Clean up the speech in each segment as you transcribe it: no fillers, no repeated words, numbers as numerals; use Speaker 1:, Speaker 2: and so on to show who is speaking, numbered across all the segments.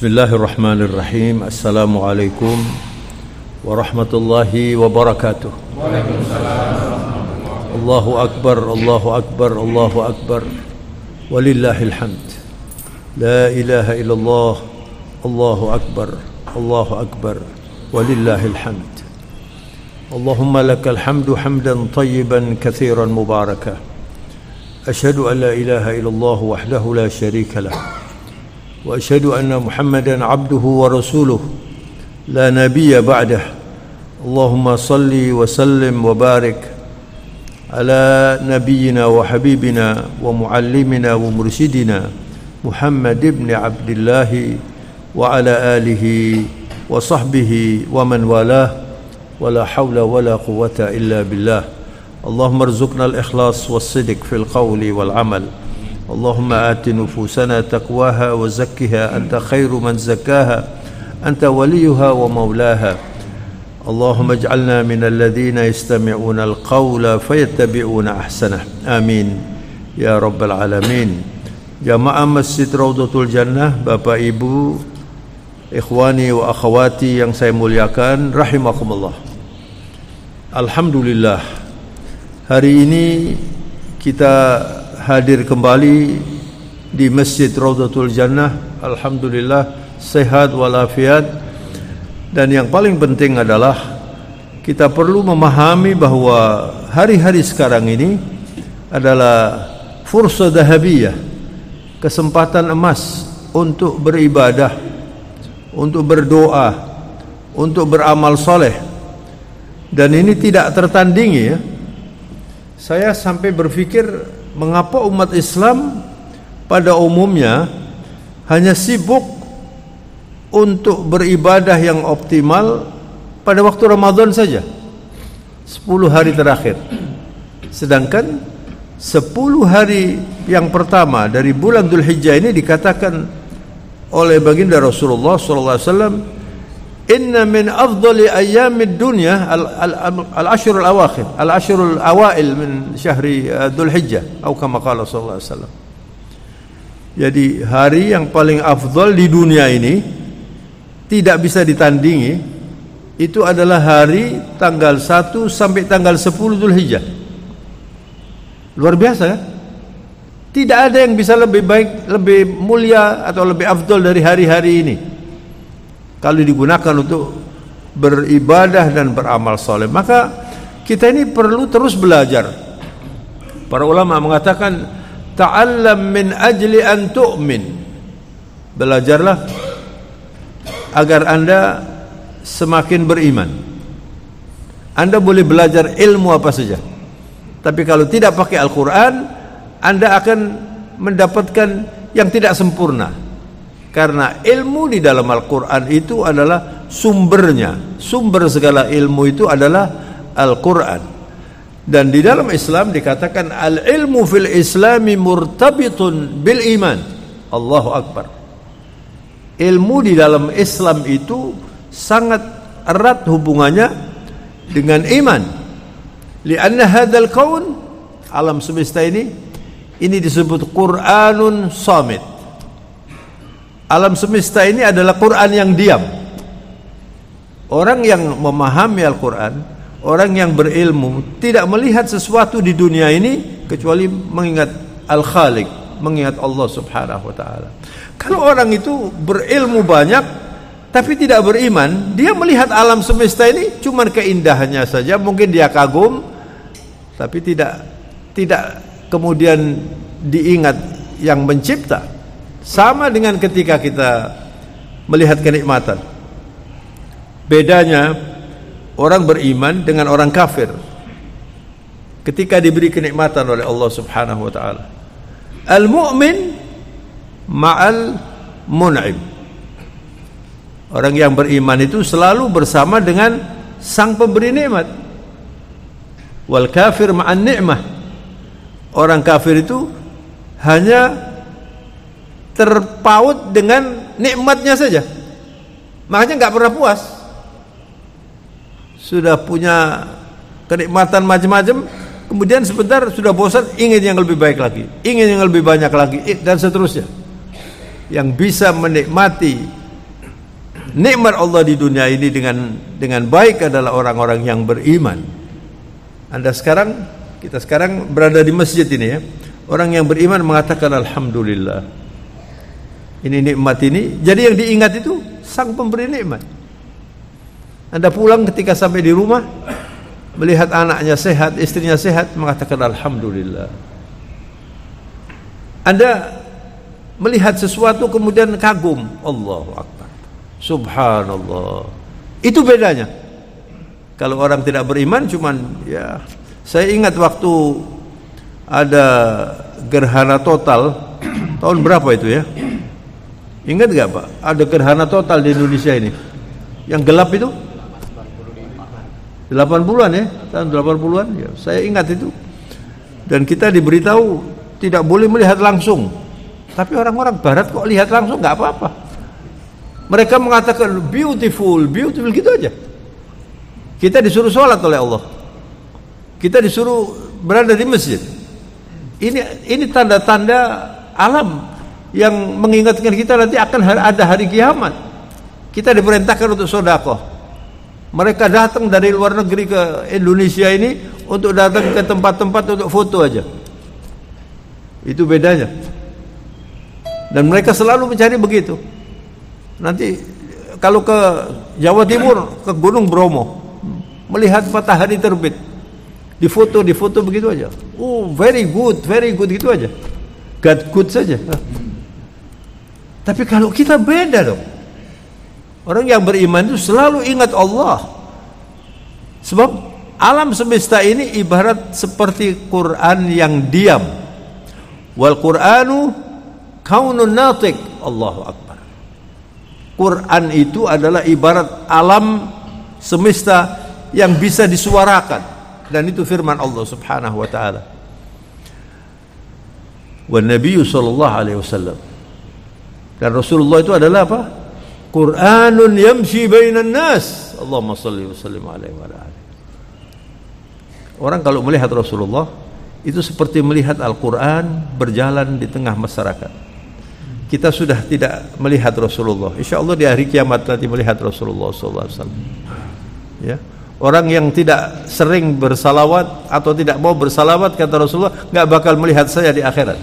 Speaker 1: Bismillahirrahmanirrahim. Assalamualaikum warahmatullahi wabarakatuh. Allahu akbar, Allahu akbar, Allahu akbar. Walillahil hamd. La ilaha illallah. Allahu akbar, Allahu akbar. Walillahil hamd. Allahumma lakal hamdu hamdan tayyiban katsiran mubaraka. Asyhadu an la ilaha illallah wahdahu la syarika lah. وأشهد أن محمدا عبده ورسوله لا نبي بعده اللهم صل وسلم وبارك على نبينا وحبيبنا ومعلمنا ومرشدنا محمد بن عبد الله وعلى آله وصحبه ومن والاه ولا حول ولا قوة إلا بالله اللهم ارزقنا الإخلاص والصدق في القول والعمل اللهم آت نفوسنا تقواها وزكها أنت خير من زكاها أنت وليها ومولاها اللهم اجعلنا من الذين يستمعون القول فيتبعون أحسنه آمين يا رب العالمين. Jamaah Masjid Raudhatul Jannah, Bapak Ibu, ikhwani wa akhwati yang saya muliakan, rahimakumullah. Alhamdulillah, hari ini kita hadir kembali di Masjid Raudhatul Jannah. Alhamdulillah sehat walafiat. Dan yang paling penting adalah kita perlu memahami bahwa hari-hari sekarang ini adalah fursah dahabiyah, kesempatan emas untuk beribadah, untuk berdoa, untuk beramal soleh. Dan ini tidak tertandingi ya. Saya sampai berpikir, mengapa umat Islam pada umumnya hanya sibuk untuk beribadah yang optimal pada waktu Ramadan saja, 10 hari terakhir. Sedangkan 10 hari yang pertama dari bulan Dzulhijjah ini dikatakan oleh baginda Rasulullah SAW, inna min afdali ayyamid dunya al-ashrul awakhir, al-ashrul awail min syahri Dzulhijjah, atau kama qala sallallahu alaihi wasallam. Jadi hari yang paling afdal di dunia ini tidak bisa ditandingi, itu adalah hari tanggal 1 sampai tanggal 10 Dzulhijjah. Luar biasa ya? Tidak ada yang bisa lebih baik, lebih mulia atau lebih afdal dari hari-hari ini kalau digunakan untuk beribadah dan beramal soleh. Maka kita ini perlu terus belajar. Para ulama mengatakan, ta'allam min ajli an tu'min. Belajarlah agar Anda semakin beriman. Anda boleh belajar ilmu apa saja, tapi kalau tidak pakai Al-Quran, Anda akan mendapatkan yang tidak sempurna. Karena ilmu di dalam Al-Quran itu adalah sumbernya. Sumber segala ilmu itu adalah Al-Quran. Dan di dalam Islam dikatakan al-ilmu fil islami murtabitun bil iman. Allahu Akbar. Ilmu di dalam Islam itu sangat erat hubungannya dengan iman. Lianna hadzal kaun, alam semesta ini disebut Qur'anun samit. Alam semesta ini adalah Quran yang diam. Orang yang memahami Al-Quran, orang yang berilmu, tidak melihat sesuatu di dunia ini kecuali mengingat Al-Khaliq, mengingat Allah Subhanahu wa ta'ala. Kalau orang itu berilmu banyak tapi tidak beriman, dia melihat alam semesta ini cuma keindahannya saja, mungkin dia kagum, tapi tidak kemudian diingat yang mencipta. Sama dengan ketika kita melihat kenikmatan. Bedanya orang beriman dengan orang kafir ketika diberi kenikmatan oleh Allah Subhanahu wa ta'ala. Al-mu'min ma'al mun'im. Orang yang beriman itu selalu bersama dengan sang pemberi nikmat. Wal kafir ma'an ni'mah. Orang kafir itu hanya terpaut dengan nikmatnya saja, makanya nggak pernah puas. Sudah punya kenikmatan macam-macam, kemudian sebentar sudah bosan, ingin yang lebih baik lagi, ingin yang lebih banyak lagi, dan seterusnya. Yang bisa menikmati nikmat Allah di dunia ini dengan baik adalah orang-orang yang beriman. Kita sekarang berada di masjid ini ya. Orang yang beriman mengatakan alhamdulillah. Ini nikmat ini. Jadi yang diingat itu sang pemberi nikmat. Anda pulang ketika sampai di rumah, melihat anaknya sehat, istrinya sehat, mengatakan alhamdulillah. Anda melihat sesuatu kemudian kagum, Allahu Akbar, subhanallah. Itu bedanya. Kalau orang tidak beriman cuman ya, saya ingat waktu ada gerhana total tahun berapa itu ya? Ingat gak Pak? Ada gerhana total di Indonesia ini. Yang gelap itu 80-an ya, tahun 80-an ya, saya ingat itu. Dan kita diberitahu tidak boleh melihat langsung. Tapi orang-orang barat kok lihat langsung nggak apa-apa. Mereka mengatakan beautiful gitu aja. Kita disuruh sholat oleh Allah. Kita disuruh berada di masjid. Ini tanda-tanda alam yang mengingatkan kita nanti akan ada hari kiamat. Kita diperintahkan untuk sedekah. Mereka datang dari luar negeri ke Indonesia ini untuk datang ke tempat-tempat untuk foto aja. Itu bedanya. Dan mereka selalu mencari begitu. Nanti kalau ke Jawa Timur, ke Gunung Bromo, melihat matahari terbit, difoto begitu aja. Oh, very good gitu aja. Good saja. Tapi kalau kita beda dong. Orang yang beriman itu selalu ingat Allah. Sebab alam semesta ini ibarat seperti Quran yang diam. Wal Quranu kaunun natiq. Allahu Akbar. Quran itu adalah ibarat alam semesta yang bisa disuarakan, dan itu firman Allah Subhanahu wa taala. Wan Nabi sallallahu alaihi wasallam, dan Rasulullah itu adalah apa? Qur'anun yamshi bainan nas. Allahumma shalli wa sallim alaihi wa alihi. Orang kalau melihat Rasulullah itu seperti melihat Al-Qur'an berjalan di tengah masyarakat. Kita sudah tidak melihat Rasulullah. Insyaallah di hari kiamat nanti melihat Rasulullah sallallahu alaihi wasallam. Ya. Orang yang tidak sering bersalawat atau tidak mau bersalawat, kata Rasulullah, enggak bakal melihat saya di akhirat.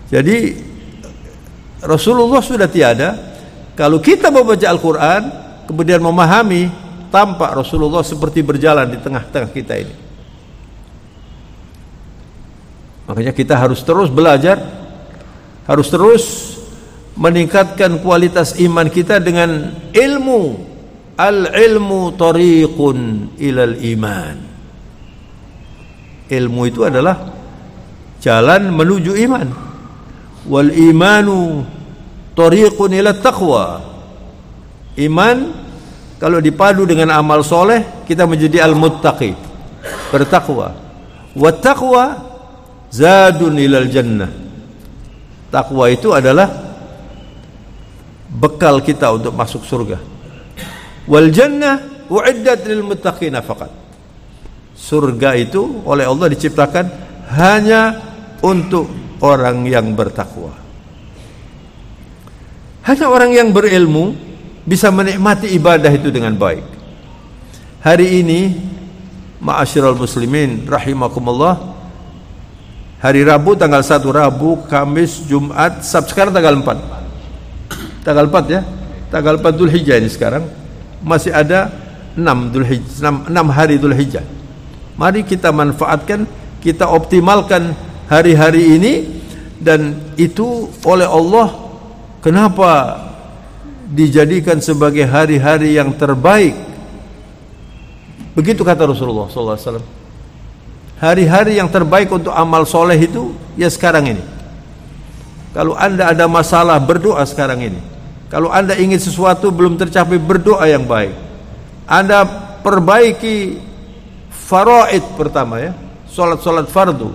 Speaker 1: Jadi Rasulullah sudah tiada. Kalau kita mau baca Al-Quran kemudian memahami, tampak Rasulullah seperti berjalan di tengah-tengah kita ini. Makanya kita harus terus belajar, harus terus meningkatkan kualitas iman kita dengan ilmu. Al-ilmu tariqun ilal iman. Ilmu itu adalah jalan menuju iman. Wal imanu tariqun ila taqwa. Iman kalau dipadu dengan amal soleh, kita menjadi al-muttaqi, bertakwa. Wat taqwa zadun ilal jannah. Takwa itu adalah bekal kita untuk masuk surga. Wal jannah uiddat lil muttaqina faqat. Surga itu oleh Allah diciptakan hanya untuk orang yang bertakwa. Hanya orang yang berilmu bisa menikmati ibadah itu dengan baik. Hari ini ma'asyiral muslimin rahimakumullah, hari Rabu tanggal 1, Rabu, Kamis, Jumat, Sabtu, sekarang tanggal 4. Tanggal 4 ya. Tanggal 4 Dzulhijjah ini sekarang. Masih ada 6 hari Dzulhijjah. Mari kita manfaatkan, kita optimalkan hari-hari ini, dan itu oleh Allah kenapa dijadikan sebagai hari-hari yang terbaik. Begitu kata Rasulullah SAW. Hari-hari yang terbaik untuk amal soleh itu ya sekarang ini. Kalau Anda ada masalah, berdoa sekarang ini. Kalau Anda ingin sesuatu belum tercapai, berdoa yang baik. Anda perbaiki faraid pertama ya, solat fardu.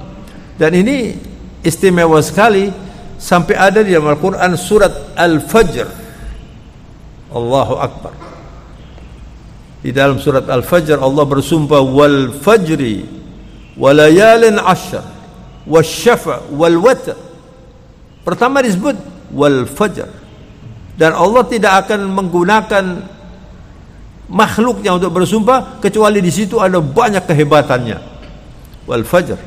Speaker 1: Dan ini istimewa sekali, sampai ada di dalam Al-Quran surat Al-Fajr. Allahu Akbar. Di dalam surat Al-Fajr Allah bersumpah, wal fajri walayalin ashr wasyafa wal watr. Pertama disebut wal fajr. Dan Allah tidak akan menggunakan makhluknya untuk bersumpah kecuali di situ ada banyak kehebatannya. Wal fajr,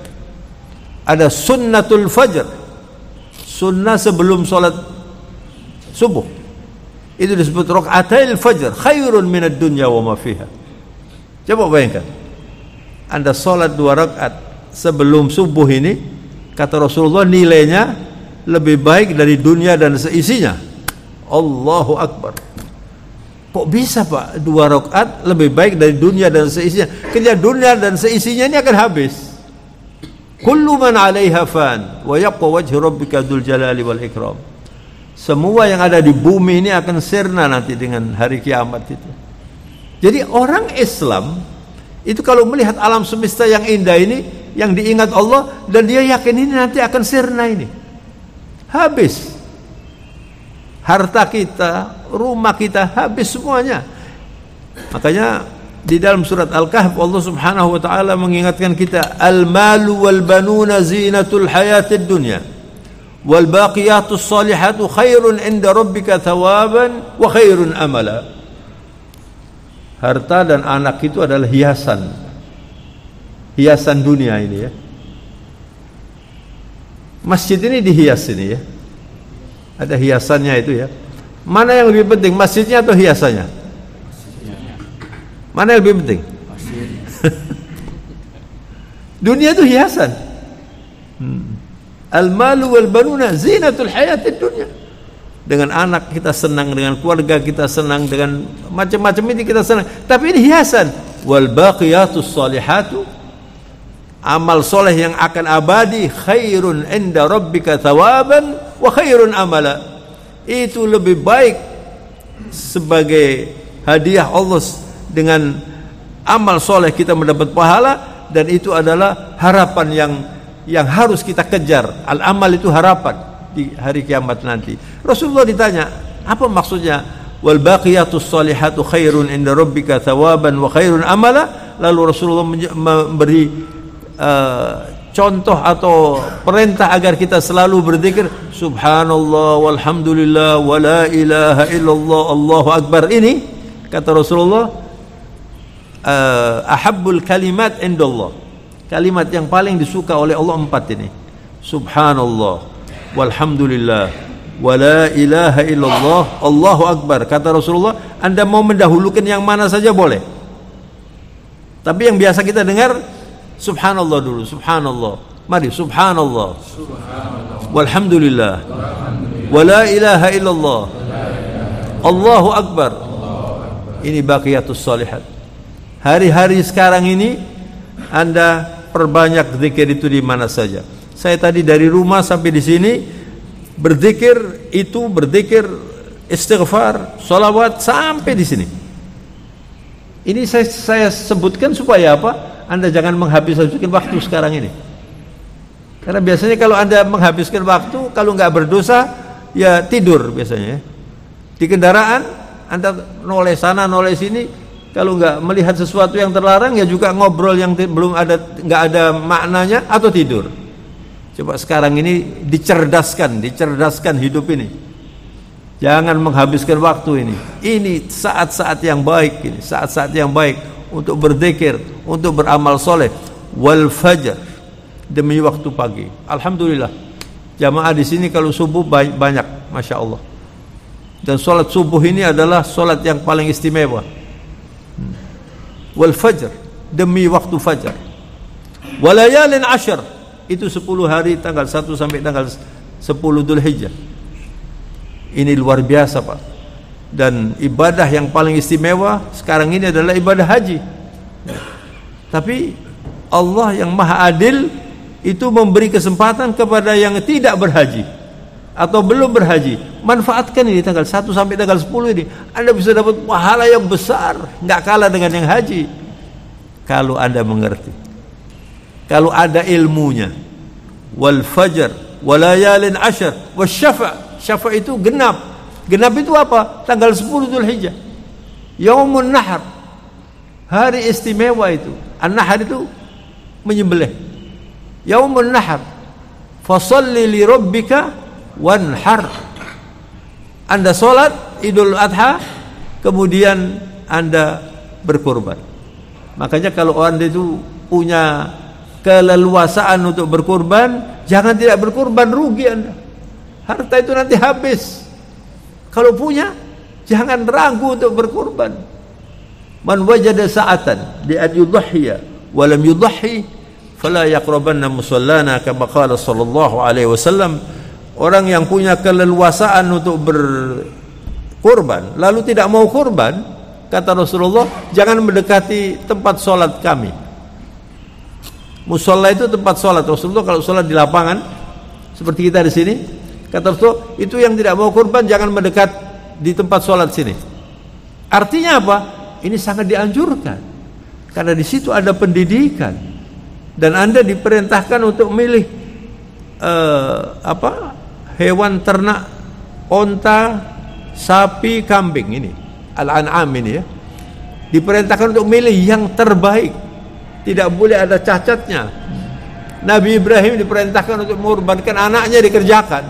Speaker 1: ada sunnatul fajr, sunnah sebelum sholat subuh, itu disebut rakaatil fajr khairun minad dunya wa ma fiha. Coba bayangkan, Anda sholat 2 rakaat sebelum subuh ini, kata Rasulullah nilainya lebih baik dari dunia dan seisinya. Allahu Akbar. Kok bisa Pak 2 rakaat lebih baik dari dunia dan seisinya? Kerja dunia dan seisinya ini akan habis. Kullu man 'alaiha fan wa yabqa wajhu rabbika dzul jalali wal ikram. Semua yang ada di bumi ini akan sirna nanti dengan hari kiamat itu. Jadi orang Islam itu kalau melihat alam semesta yang indah ini, yang diingat Allah, dan dia yakin ini nanti akan sirna ini. Habis. Harta kita, rumah kita habis semuanya. Makanya di dalam surat Al-Kahf Allah Subhanahu wa taala mengingatkan kita, al-malu wal banuna zinatul hayatid dunya wal baqiyatus salihatu khairun inda rabbika thawaban wa khairun amala. Harta dan anak itu adalah hiasan dunia ini ya. Masjid ini dihias ini ya. Ada hiasannya itu ya. Mana yang lebih penting, masjidnya atau hiasannya? Mana yang lebih penting? Dunia itu hiasan. Al-malu wal banuna zinatul hayatid dunya. Dengan anak kita senang, dengan keluarga kita senang, dengan macam-macam ini kita senang. Tapi ini hiasan. Wal baqiyatus salihatu, amal soleh yang akan abadi, khairun inda rabbika thawaban wa khairun amala. Itu lebih baik sebagai hadiah Allah dengan amal soleh kita mendapat pahala, dan itu adalah harapan yang harus kita kejar. Al-amal itu harapan di hari kiamat nanti. Rasulullah ditanya, apa maksudnya wal baqiyatus salihatu khairun inda rabbika thawaban wa khairun amala? Lalu Rasulullah memberi contoh atau perintah agar kita selalu berzikir subhanallah walhamdulillah wa la ilaha illallah Allahu akbar. Ini kata Rasulullah ahabbul kalimat indallah, kalimat yang paling disuka oleh Allah 4 ini. Subhanallah walhamdulillah wa la ilaha illallah Allahu akbar. Kata Rasulullah, Anda mau mendahulukan yang mana saja boleh, tapi yang biasa kita dengar subhanallah dulu. Subhanallah, mari subhanallah walhamdulillah wa la ilaha illallah Allahu akbar. Ini baqiyatus salihat. Hari-hari sekarang ini Anda perbanyak zikir itu di mana saja. Saya tadi dari rumah sampai di sini berzikir istighfar, salawat sampai di sini. Ini saya sebutkan supaya apa? Anda jangan menghabiskan waktu sekarang ini. Karena biasanya kalau Anda menghabiskan waktu, kalau nggak berdosa, ya tidur biasanya. Di kendaraan, Anda noleh sana, noleh sini. Kalau nggak melihat sesuatu yang terlarang, ya juga ngobrol yang nggak ada maknanya, atau tidur. Coba sekarang ini dicerdaskan hidup ini. Jangan menghabiskan waktu ini. Ini saat-saat yang baik, ini saat-saat yang baik untuk berzikir, untuk beramal soleh. Wal fajr, demi waktu pagi. Alhamdulillah, jamaah di sini kalau subuh banyak, masya Allah. Dan solat subuh ini adalah solat yang paling istimewa. Wal fajr, demi waktu fajar. Walayalin ashar, itu 10 hari tanggal 1 sampai tanggal 10 Dzulhijjah. Ini luar biasa Pak. Dan ibadah yang paling istimewa sekarang ini adalah ibadah haji. Tapi Allah yang maha adil itu memberi kesempatan kepada yang tidak berhaji atau belum berhaji. Manfaatkan ini tanggal 1 sampai tanggal 10 ini. Anda bisa dapat pahala yang besar, nggak kalah dengan yang haji. Kalau Anda mengerti, kalau ada ilmunya. Wal fajr walayalin ashar wasyafa'. Syafa' itu genap. Genap itu apa? Tanggal 10 Dzulhijjah. Yaumun Nahar. Hari istimewa itu. An-Nahar itu menyembelih. Yaumun Nahar. Fashalli li rabbika wanhar. Anda sholat Idul Adha, kemudian Anda berkurban. Makanya kalau Anda itu punya keleluasaan untuk berkurban, jangan tidak berkurban, rugi Anda. Harta itu nanti habis. Kalau punya, jangan ragu untuk berkurban. Man wajada sa'atan li an yudhhiya wa lam yudhhi fala yaqrabanna musallana kama qala sallallahu alaihi wasallam. Orang yang punya keleluasaan untuk berkurban lalu tidak mau kurban, kata Rasulullah, jangan mendekati tempat sholat kami. Musalla itu tempat sholat. Rasulullah kalau sholat di lapangan seperti kita di sini, kata Rasulullah, itu yang tidak mau kurban jangan mendekat di tempat sholat sini. Artinya apa? Ini sangat dianjurkan karena di situ ada pendidikan dan Anda diperintahkan untuk milih hewan ternak, onta, sapi, kambing, ini al-an'am ini ya. Diperintahkan untuk milih yang terbaik, tidak boleh ada cacatnya. Nabi Ibrahim diperintahkan untuk mengorbankan anaknya, dikerjakan.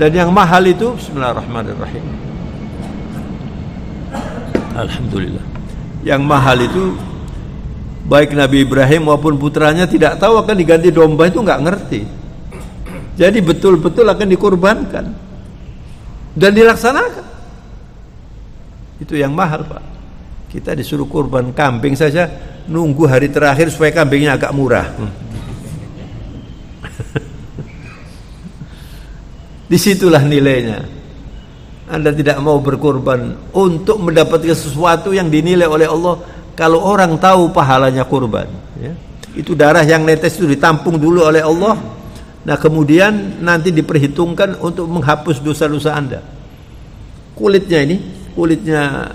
Speaker 1: Dan yang mahal itu, bismillahirrahmanirrahim, alhamdulillah, yang mahal itu baik Nabi Ibrahim maupun putranya tidak tahu akan diganti domba, itu nggak ngerti. Jadi betul-betul akan dikurbankan dan dilaksanakan. Itu yang mahal, Pak. Kita disuruh kurban kambing saja, nunggu hari terakhir supaya kambingnya agak murah. Disitulah nilainya. Anda tidak mau berkurban untuk mendapatkan sesuatu yang dinilai oleh Allah. Kalau orang tahu pahalanya kurban, ya, itu darah yang netes itu ditampung dulu oleh Allah. Nah kemudian nanti diperhitungkan untuk menghapus dosa-dosa Anda. Kulitnya ini, kulitnya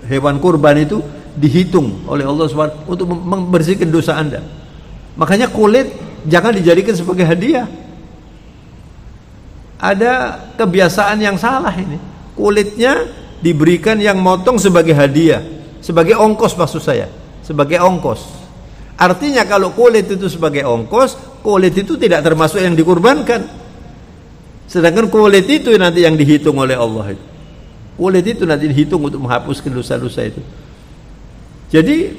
Speaker 1: hewan kurban itu dihitung oleh Allah SWT untuk membersihkan dosa Anda. Makanya kulit jangan dijadikan sebagai hadiah. Ada kebiasaan yang salah ini. Kulitnya diberikan yang motong sebagai hadiah, sebagai ongkos maksud saya, sebagai ongkos. Artinya kalau kulit itu sebagai ongkos, kulit itu tidak termasuk yang dikurbankan. Sedangkan kulit itu nanti yang dihitung oleh Allah itu. Kulit itu nanti dihitung untuk menghapuskan dosa-dosa itu. Jadi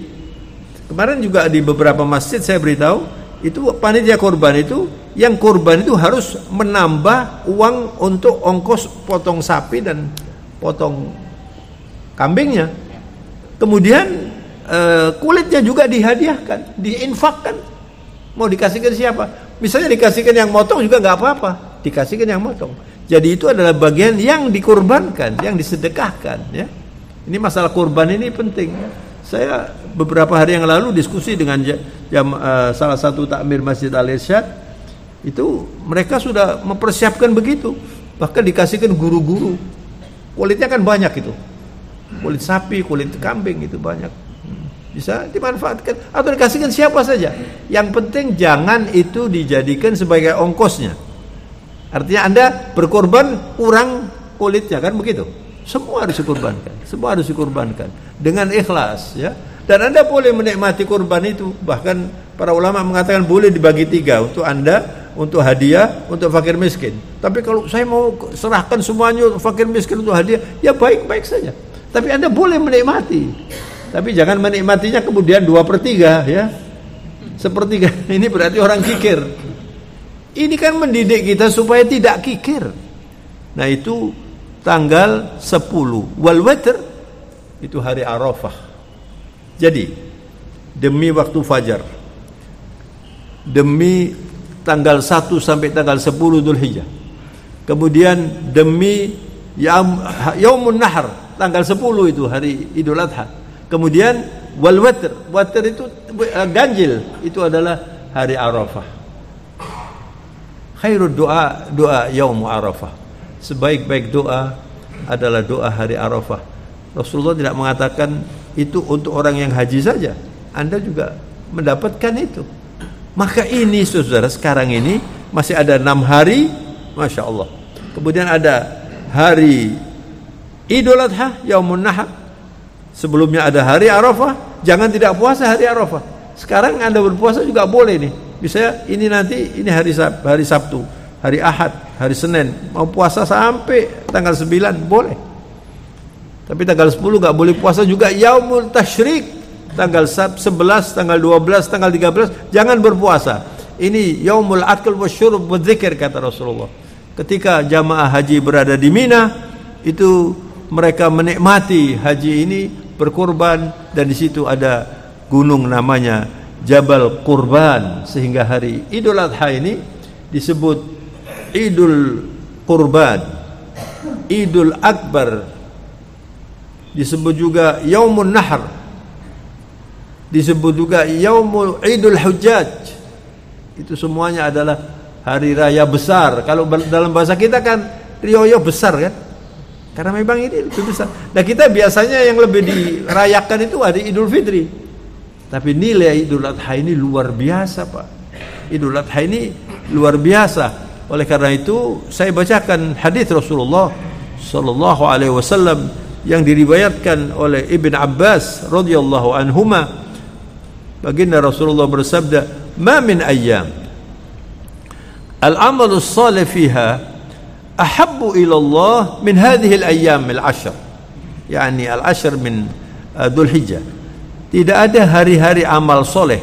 Speaker 1: kemarin juga di beberapa masjid saya beritahu, itu panitia kurban itu, yang kurban itu harus menambah uang untuk ongkos potong sapi dan potong kambingnya. Kemudian kulitnya juga dihadiahkan, diinfakkan. Mau dikasihkan siapa? Misalnya dikasihkan yang motong juga nggak apa-apa, dikasihkan yang motong. Jadi itu adalah bagian yang dikurbankan, yang disedekahkan. Ya, ini masalah kurban ini penting. Saya beberapa hari yang lalu diskusi dengan salah satu takmir Masjid Al-Irsyad, itu mereka sudah mempersiapkan begitu. Bahkan dikasihkan guru-guru. Kulitnya kan banyak itu, kulit sapi, kulit kambing itu banyak. Bisa dimanfaatkan atau dikasihkan siapa saja. Yang penting jangan itu dijadikan sebagai ongkosnya. Artinya Anda berkorban kurang kulitnya, kan begitu. Semua harus dikurbankan, semua harus dikurbankan dengan ikhlas, ya. Dan Anda boleh menikmati kurban itu. Bahkan para ulama mengatakan boleh dibagi 3, untuk Anda, untuk hadiah, untuk fakir miskin. Tapi kalau saya mau serahkan semuanya untuk fakir miskin, untuk hadiah, ya baik-baik saja. Tapi Anda boleh menikmati. Tapi jangan menikmatinya kemudian 2/3, ya. 1/3 ini berarti orang kikir. Ini kan mendidik kita supaya tidak kikir. Nah itu tanggal 10 wal watr, itu hari Arafah. Jadi demi waktu fajar, demi tanggal 1 sampai tanggal 10 Dzulhijjah, kemudian demi Yaumun Nahr, tanggal 10 itu hari Idul Adha. Kemudian wal watr, watr itu ganjil, itu adalah hari Arafah. Khairud doa, doa yaum Arafah. Sebaik-baik doa adalah doa hari Arafah. Rasulullah tidak mengatakan itu untuk orang yang haji saja. Anda juga mendapatkan itu. Maka ini saudara, sekarang ini masih ada 6 hari, Masya Allah. Kemudian ada hari Idul Adha, Yaumun Nahr. Sebelumnya ada hari Arafah. Jangan tidak puasa hari Arafah. Sekarang Anda berpuasa juga boleh nih. Misalnya ini nanti, ini hari Sabtu, hari Ahad, hari Senin, mau puasa sampai tanggal 9 boleh. Tapi tanggal 10 enggak boleh puasa juga. Yaumul Tasyrik, tanggal 11, tanggal 12, tanggal 13 jangan berpuasa. Ini yaumul akl wasyurb wadzikr kata Rasulullah. Ketika jamaah haji berada di Mina, itu mereka menikmati haji ini, berkurban, dan di situ ada gunung namanya Jabal Qurban, sehingga hari Idul Adha ini disebut Idul Qurban, Idul Akbar, disebut juga Yaumun Nahr, disebut juga Yaumul Idul Hujjaj. Itu semuanya adalah hari raya besar. Kalau dalam bahasa kita kan rioyo besar kan, karena memang ini lebih besar. Nah kita biasanya yang lebih dirayakan itu hari Idul Fitri, tapi nilai Idul Adha ini luar biasa Pak. Idul Adha ini luar biasa. Oleh karena itu saya bacakan hadis Rasulullah sallallahu alaihi wasallam yang diriwayatkan oleh Ibn Abbas radhiyallahu anhuma. Baginda Rasulullah bersabda, "Ma min ayyam al-amalu salih fiha ahabbu ila Allah min hadhihi al-ayyam al-ashr." Yani al-ashr min Dzulhijjah. Tidak ada hari-hari amal soleh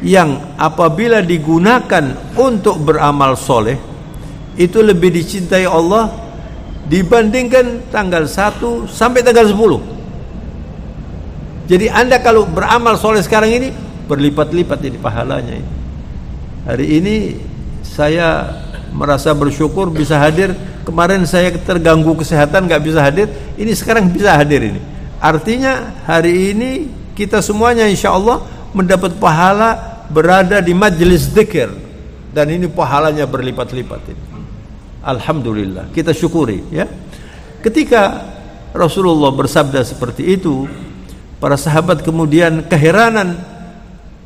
Speaker 1: yang apabila digunakan untuk beramal soleh itu lebih dicintai Allah dibandingkan tanggal 1 sampai tanggal 10. Jadi Anda kalau beramal soleh sekarang ini berlipat-lipat ini pahalanya ini. Hari ini saya merasa bersyukur bisa hadir. Kemarin saya terganggu kesehatan nggak bisa hadir. Ini sekarang bisa hadir ini. Artinya hari ini kita semuanya insya Allah mendapat pahala berada di majlis dzikir, dan ini pahalanya berlipat-lipat ini. Alhamdulillah, kita syukuri ya. Ketika Rasulullah bersabda seperti itu, para sahabat kemudian keheranan.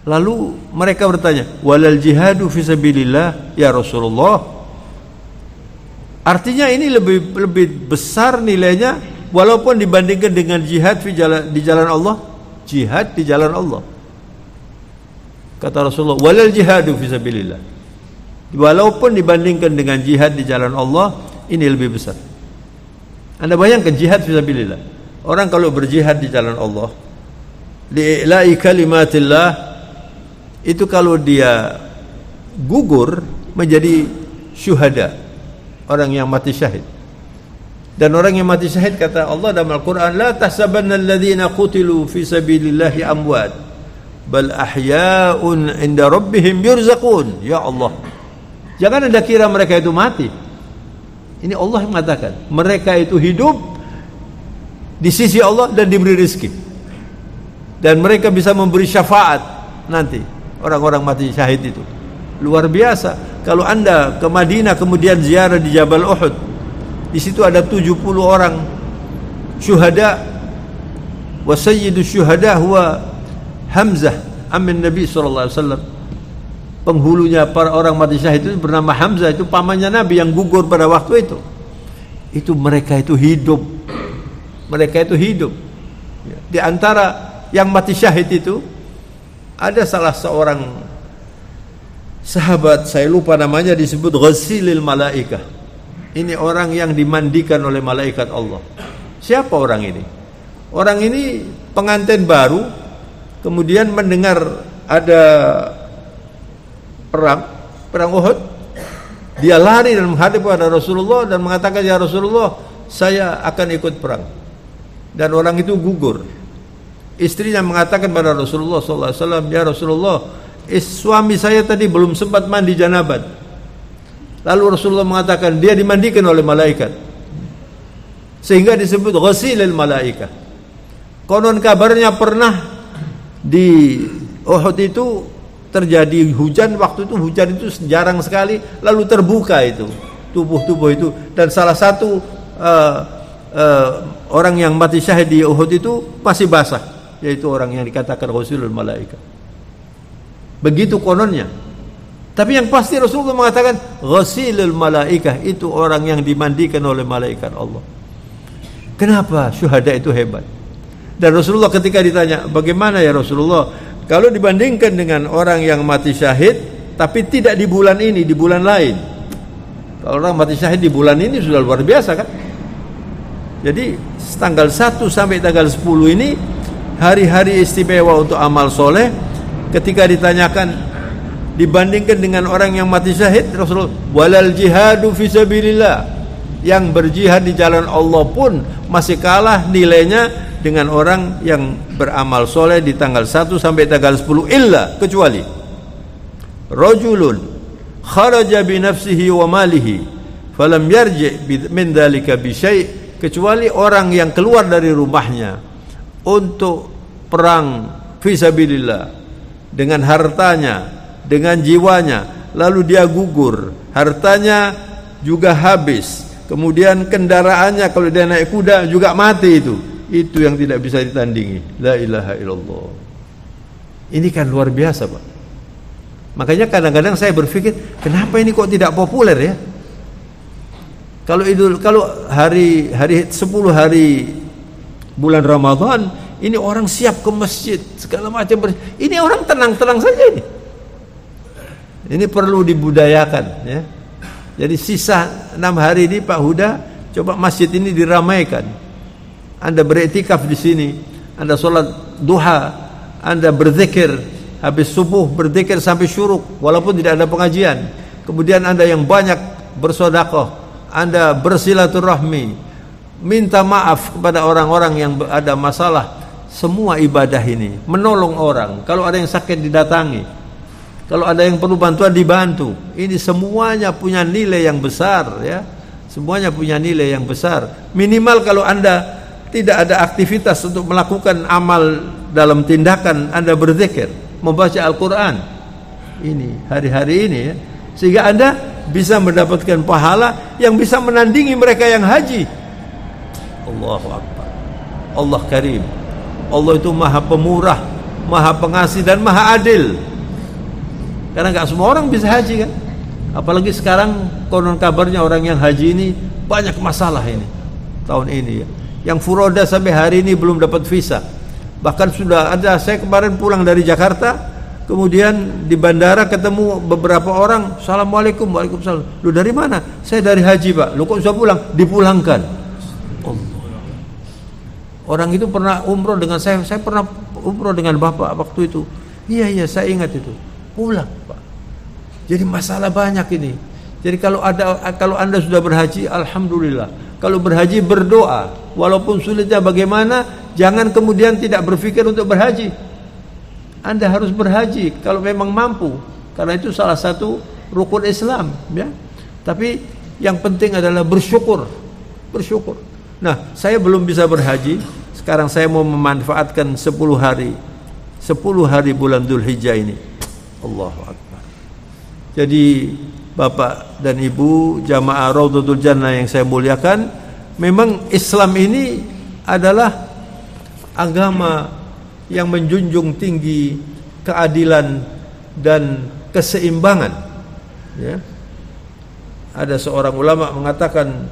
Speaker 1: Lalu mereka bertanya, "Walal jihadu fisabilillah ya Rasulullah?" Artinya ini lebih besar nilainya walaupun dibandingkan dengan jihad di jalan Allah. Jihad di jalan Allah. Kata Rasulullah, "Walal jihadu fisabilillah." Walaupun dibandingkan dengan jihad di jalan Allah, ini lebih besar. Anda bayangkan jihad fisabilillah. Orang kalau berjihad di jalan Allah, li'ila'i kalimatillah, itu kalau dia gugur menjadi syuhada, orang yang mati syahid. Dan orang yang mati syahid kata Allah dalam Al-Quran, "La tahsabanna alladhina qutilu fi sabilillahi amwat, bal ahya'un inda rabbihim yurzaqun." Ya Allah, jangan Anda kira mereka itu mati. Ini Allah yang mengatakan, mereka itu hidup di sisi Allah dan diberi rezeki, dan mereka bisa memberi syafaat nanti. Orang-orang mati syahid itu luar biasa. Kalau Anda ke Madinah kemudian ziarah di Jabal Uhud, di situ ada 70 orang syuhada. Wa sayyidus syuhada huwa Hamzah amin Nabi sallallahu alaihi wasallam. Penghulunya para orang mati syahid itu bernama Hamzah, itu pamannya Nabi yang gugur pada waktu itu. Itu mereka itu hidup. Mereka itu hidup. Di antara yang mati syahid itu ada salah seorang sahabat, saya lupa namanya, disebut Ghasilil Malaikah. Ini orang yang dimandikan oleh malaikat Allah. Siapa orang ini? Orang ini pengantin baru, kemudian mendengar ada perang Uhud. Dia lari dan menghadap kepada Rasulullah dan mengatakan, "Ya Rasulullah, saya akan ikut perang." Dan orang itu gugur. Istrinya mengatakan pada Rasulullah SAW, "Ya Rasulullah, suami saya tadi belum sempat mandi janabat." Lalu Rasulullah mengatakan, dia dimandikan oleh malaikat, sehingga disebut Ghasilil Malaikah. Konon kabarnya pernah di Uhud itu terjadi hujan. Waktu itu hujan itu jarang sekali, lalu terbuka itu tubuh-tubuh itu, dan salah satu orang yang mati syahid di Uhud itu masih basah, yaitu orang yang dikatakan Ghasilul Malaikah. Begitu kononnya. Tapi yang pasti Rasulullah mengatakan Ghasilul Malaikah itu orang yang dimandikan oleh malaikat Allah. Kenapa syuhada itu hebat? Dan Rasulullah ketika ditanya, "Bagaimana ya Rasulullah kalau dibandingkan dengan orang yang mati syahid tapi tidak di bulan ini, di bulan lain?" Kalau orang mati syahid di bulan ini sudah luar biasa kan. Jadi tanggal 1 sampai tanggal 10 ini hari-hari istimewa untuk amal soleh. Ketika ditanyakan, dibandingkan dengan orang yang mati syahid, Rasulullah, walal jihadu fisabilillah, yang berjihad di jalan Allah pun masih kalah nilainya dengan orang yang beramal soleh di tanggal 1 sampai tanggal 10, illa, kecuali rajulun kharaja bi nafsihi wa malihi falam yarji min dzalika bi syai', kecuali orang yang keluar dari rumahnya untuk perang fisabilillah dengan hartanya, dengan jiwanya, lalu dia gugur, hartanya juga habis, kemudian kendaraannya kalau dia naik kuda juga mati, itu yang tidak bisa ditandingi. La ilaha illallah. Ini kan luar biasa, Pak. Makanya kadang-kadang saya berpikir, kenapa ini kok tidak populer ya? Kalau hari 10 hari bulan Ramadan, ini orang siap ke masjid segala macam. Ini orang tenang-tenang saja ini. Ini perlu dibudayakan ya. Jadi sisa 6 hari ini Pak Huda, coba masjid ini diramaikan. Anda beriktikaf di sini, Anda sholat duha, Anda berzikir habis subuh, berzikir sampai syuruk walaupun tidak ada pengajian. Kemudian Anda yang banyak bersedekah, Anda bersilaturahmi, minta maaf kepada orang-orang yang ada masalah. Semua ibadah ini menolong orang. Kalau ada yang sakit didatangi, kalau ada yang perlu bantuan dibantu. Ini semuanya punya nilai yang besar ya. Semuanya punya nilai yang besar. Minimal kalau Anda tidak ada aktivitas untuk melakukan amal dalam tindakan, Anda berzikir, membaca Al-Quran. Ini hari-hari ini ya. Sehingga Anda bisa mendapatkan pahala yang bisa menandingi mereka yang haji. Allahu Akbar. Allah Karim. Allah itu maha pemurah, maha pengasih dan maha adil. Karena gak semua orang bisa haji kan. Apalagi sekarang konon kabarnya orang yang haji ini banyak masalah ini tahun ini ya. Yang furoda sampai hari ini belum dapat visa. Bahkan sudah ada, saya kemarin pulang dari Jakarta, kemudian di bandara ketemu beberapa orang, Assalamualaikum, waalaikumsalam. Lu dari mana? Saya dari haji Pak. Lu kok bisa pulang? Dipulangkan. Allah. Orang itu pernah umroh dengan saya pernah umroh dengan Bapak waktu itu. Iya saya ingat itu. Pulang Pak. Jadi masalah banyak ini. Jadi kalau Anda sudah berhaji, alhamdulillah. Kalau berhaji berdoa, walaupun sulitnya bagaimana, jangan kemudian tidak berpikir untuk berhaji. Anda harus berhaji kalau memang mampu, karena itu salah satu rukun Islam ya. Tapi yang penting adalah bersyukur. Nah, saya belum bisa berhaji. Sekarang saya mau memanfaatkan 10 hari bulan Dzulhijjah ini. Allahu Akbar. Jadi Bapak dan Ibu jamaah Raudhatul Jannah yang saya muliakan, memang Islam ini adalah agama yang menjunjung tinggi keadilan dan keseimbangan ya. Ada seorang ulama mengatakan,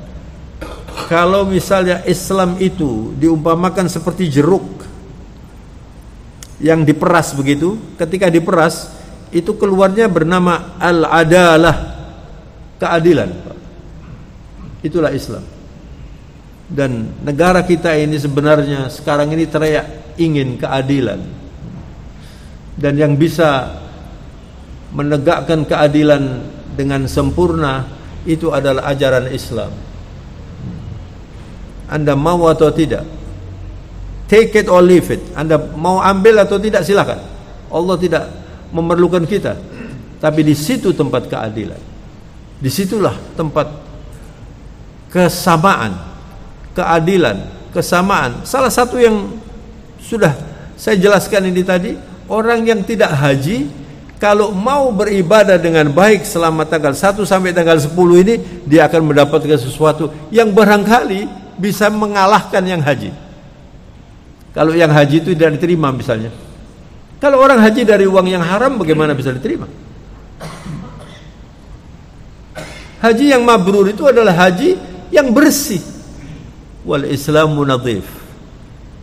Speaker 1: kalau misalnya Islam itu diumpamakan seperti jeruk yang diperas begitu, ketika diperas itu keluarnya bernama al-adalah, keadilan. Itulah Islam. Dan negara kita ini sebenarnya sekarang ini teriak ingin keadilan. Dan yang bisa menegakkan keadilan dengan sempurna itu adalah ajaran Islam. Anda mau atau tidak, take it or leave it. Anda mau ambil atau tidak, silakan. Allah tidak memerlukan kita. Tapi di situ tempat keadilan. Disitulah tempat kesamaan, keadilan, kesamaan. Salah satu yang sudah saya jelaskan ini tadi, orang yang tidak haji, kalau mau beribadah dengan baik selama tanggal 1 sampai tanggal 10 ini, dia akan mendapatkan sesuatu yang barangkali bisa mengalahkan yang haji. Kalau yang haji itu tidak diterima misalnya. Kalau orang haji dari uang yang haram, bagaimana bisa diterima? Haji yang mabrur itu adalah haji yang bersih. Wal Islamu nadhif.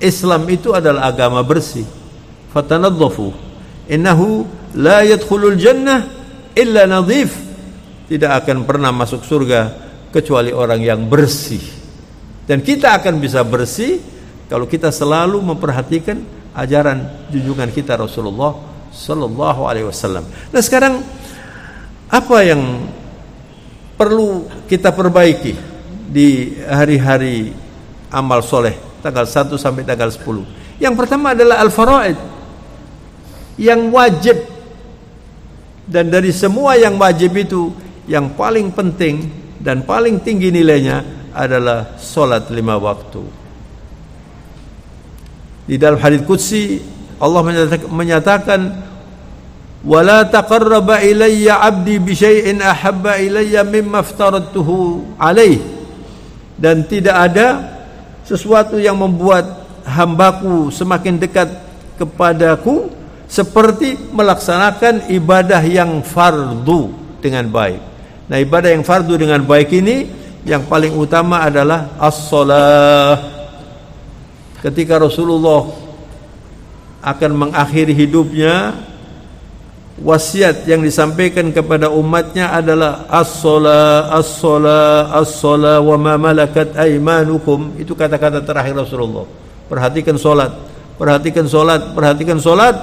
Speaker 1: Islam itu adalah agama bersih. Fatanadzafu. Innahu la yadkhulul jannah illa nadhif. tidak akan pernah masuk surga kecuali orang yang bersih. Dan kita akan bisa bersih kalau kita selalu memperhatikan ajaran junjungan kita Rasulullah sallallahu alaihi wasallam. Nah, sekarang apa yang perlu kita perbaiki di hari-hari amal soleh tanggal 1 sampai tanggal 10? Yang pertama adalah al-faraid, yang wajib. Dan dari semua yang wajib itu, yang paling penting dan paling tinggi nilainya adalah solat 5 waktu. Di dalam hadits qudsi Allah menyatakan, "Wala taqarraba ilayya 'abdi bi syai'in ahabba ilayya mimma aftaradtuhu alaih." Dan tidak ada sesuatu yang membuat hambaku semakin dekat kepadaku seperti melaksanakan ibadah yang fardu dengan baik. Nah, ibadah yang fardu dengan baik ini yang paling utama adalah as-shalah. Ketika Rasulullah akan mengakhiri hidupnya, wasiat yang disampaikan kepada umatnya adalah as-shalah, as-shalah, as-shalah wa ma malakat aymanukum. Itu kata-kata terakhir Rasulullah. Perhatikan solat, perhatikan solat, perhatikan solat,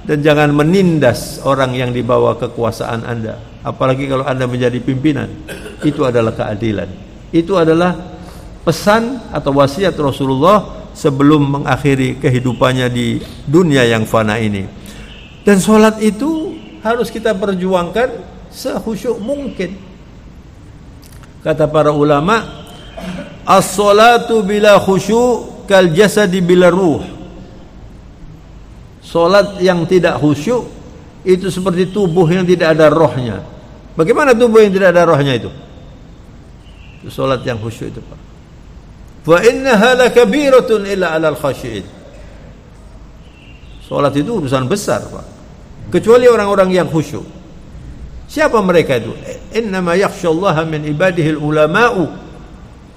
Speaker 1: dan jangan menindas orang yang di bawah kekuasaan Anda. Apalagi kalau Anda menjadi pimpinan. Itu adalah keadilan. Itu adalah pesan atau wasiat Rasulullah sebelum mengakhiri kehidupannya di dunia yang fana ini. Dan solat itu harus kita perjuangkan sekhusyuk mungkin. Kata para ulama, as-salatu bila khusyuk kal jasadi bila ruh. Solat yang tidak khusyuk itu seperti tubuh yang tidak ada rohnya. Bagaimana tubuh yang tidak ada rohnya itu? Solat yang khusyuk itu, Pak. Wa innaha lakabiratun illa 'alal khashi'in. Salat itu urusan besar, Pak. Kecuali orang-orang yang khusyuk. Siapa mereka itu? Innama yakhsyallaha min ibadihil ulama'u.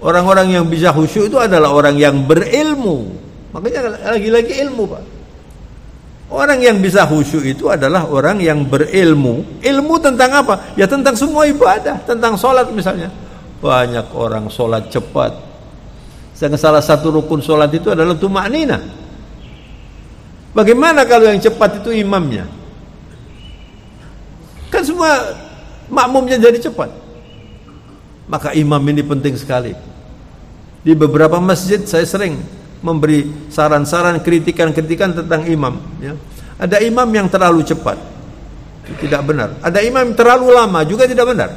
Speaker 1: Orang-orang yang bisa khusyuk itu adalah orang yang berilmu. Makanya lagi-lagi ilmu, Pak. Orang yang bisa khusyuk itu adalah orang yang berilmu. Ilmu tentang apa? Ya tentang semua ibadah, tentang salat misalnya. Banyak orang salat cepat. Salah satu rukun solat itu adalah tumakninah. Bagaimana kalau yang cepat itu imamnya? Kan semua makmumnya jadi cepat. Maka imam ini penting sekali. Di beberapa masjid saya sering memberi saran-saran, kritikan-kritikan tentang imam. Ya. Ada imam yang terlalu cepat, tidak benar. Ada imam yang terlalu lama, juga tidak benar.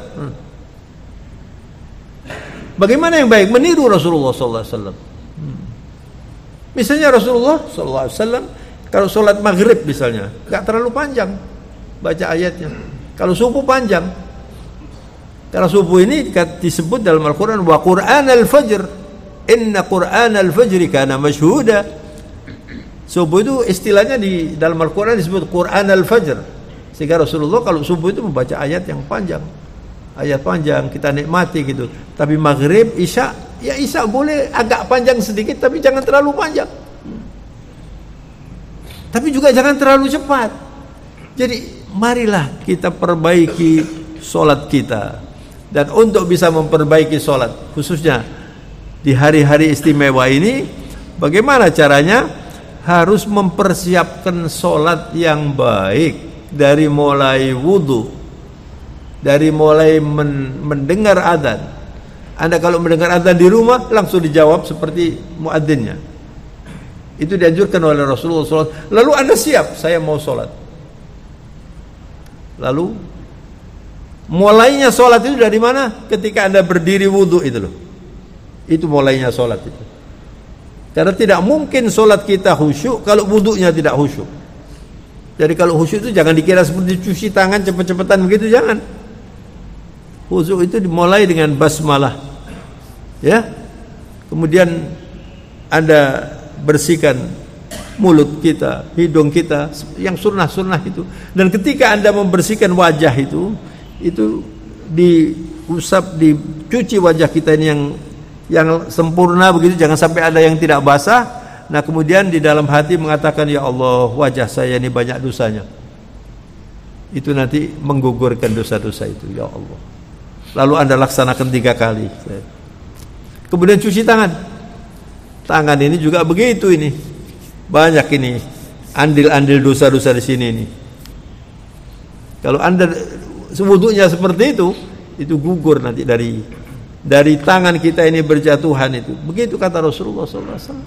Speaker 1: Bagaimana yang baik? Meniru Rasulullah SAW. Misalnya Rasulullah SAW kalau sholat maghrib misalnya, nggak terlalu panjang baca ayatnya. Kalau subuh panjang. Karena subuh ini disebut dalam Al-Quran wa Qur'an al-fajr. Inna Qur'an al-fajri kana mashhuda. Subuh itu istilahnya di dalam Al-Quran disebut Qur'an al-fajr. Sehingga Rasulullah kalau subuh itu membaca ayat yang panjang. Ayat panjang kita nikmati gitu. Tapi maghrib, isya, ya isya boleh agak panjang sedikit tapi jangan terlalu panjang. Tapi juga jangan terlalu cepat. Jadi marilah kita perbaiki solat kita. Dan untuk bisa memperbaiki solat, khususnya di hari-hari istimewa ini, bagaimana caranya? Harus mempersiapkan solat yang baik dari mulai wudu, dari mulai mendengar adzan. Anda kalau mendengar adzan di rumah langsung dijawab seperti muadzinnya. Itu dianjurkan oleh Rasulullah SAW. Lalu Anda siap, saya mau sholat. Lalu mulainya sholat itu dari mana? Ketika Anda berdiri wudhu itu loh. Itu mulainya sholat itu. Karena tidak mungkin sholat kita khusyuk kalau wudhunya tidak khusyuk. Jadi kalau khusyuk itu jangan dikira seperti cuci tangan cepet-cepetan begitu, jangan. Khusyuk itu dimulai dengan basmalah, ya. Kemudian Anda bersihkan mulut kita, hidung kita, yang sunnah-sunnah itu. Dan ketika Anda membersihkan wajah itu diusap, dicuci wajah kita ini yang sempurna begitu, jangan sampai ada yang tidak basah. Nah kemudian di dalam hati mengatakan, ya Allah, wajah saya ini banyak dosanya. Itu nanti menggugurkan dosa-dosa itu, ya Allah. lalu Anda laksanakan 3 kali. Kemudian cuci tangan. Tangan ini juga begitu ini. Banyak ini andil-andil dosa-dosa di sini ini. Kalau Anda wudunya seperti itu gugur nanti dari tangan kita ini berjatuhan itu. Begitu kata Rasulullah SAW.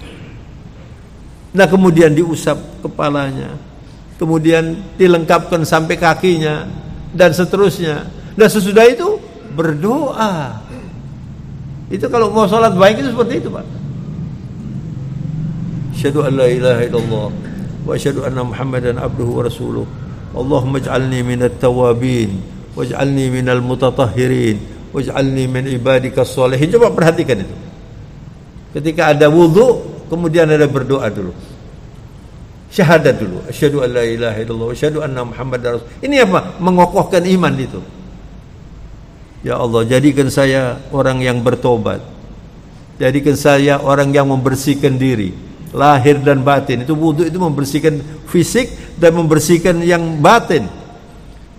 Speaker 1: Nah, kemudian diusap kepalanya, kemudian dilengkapkan sampai kakinya dan seterusnya. Dan sesudah itu berdoa. Itu kalau mau sholat baik itu seperti itu, Pak. Asyhadu an la ilaha illallah wa asyhadu anna Muhammadan abduhu wa rasuluh. Allahumma ij'alni minat tawabin waj'alni minal mutatahhirin waj'alni min ibadikas sholihin. Coba perhatikan itu. Ketika ada wudu, kemudian ada berdoa dulu. Syahadat dulu. Asyhadu an la ilaha illallah wa asyhadu anna Muhammadar rasul. Ini apa? Mengokohkan iman itu. Ya Allah, jadikan saya orang yang bertobat. Jadikan saya orang yang membersihkan diri, lahir dan batin. Itu wudu itu membersihkan fisik dan membersihkan yang batin.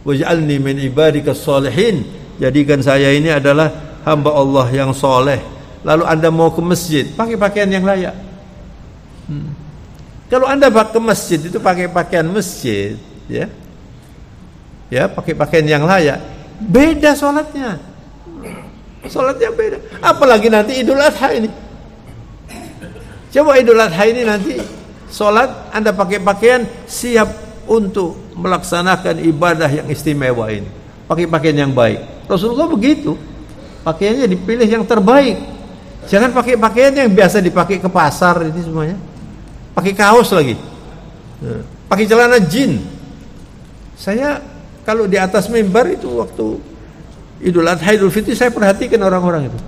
Speaker 1: Waj'alni min ibadikas sholihin. Jadikan saya ini adalah hamba Allah yang soleh. Lalu Anda mau ke masjid, pakai pakaian yang layak. Kalau Anda ke masjid itu pakai pakaian masjid, ya pakai pakaian yang layak. Beda sholatnya beda. Apalagi nanti Idul Adha ini. Coba Idul Adha ini nanti sholat Anda pakai pakaian siap untuk melaksanakan ibadah yang istimewa ini. Pakai pakaian yang baik. Rasulullah begitu. Pakaiannya dipilih yang terbaik. Jangan pakai pakaian yang biasa dipakai ke pasar ini semuanya. Pakai kaos lagi. Pakai celana jin. Saya kalau di atas mimbar itu waktu Idul Adha, Idul Fitri, saya perhatikan orang-orang itu.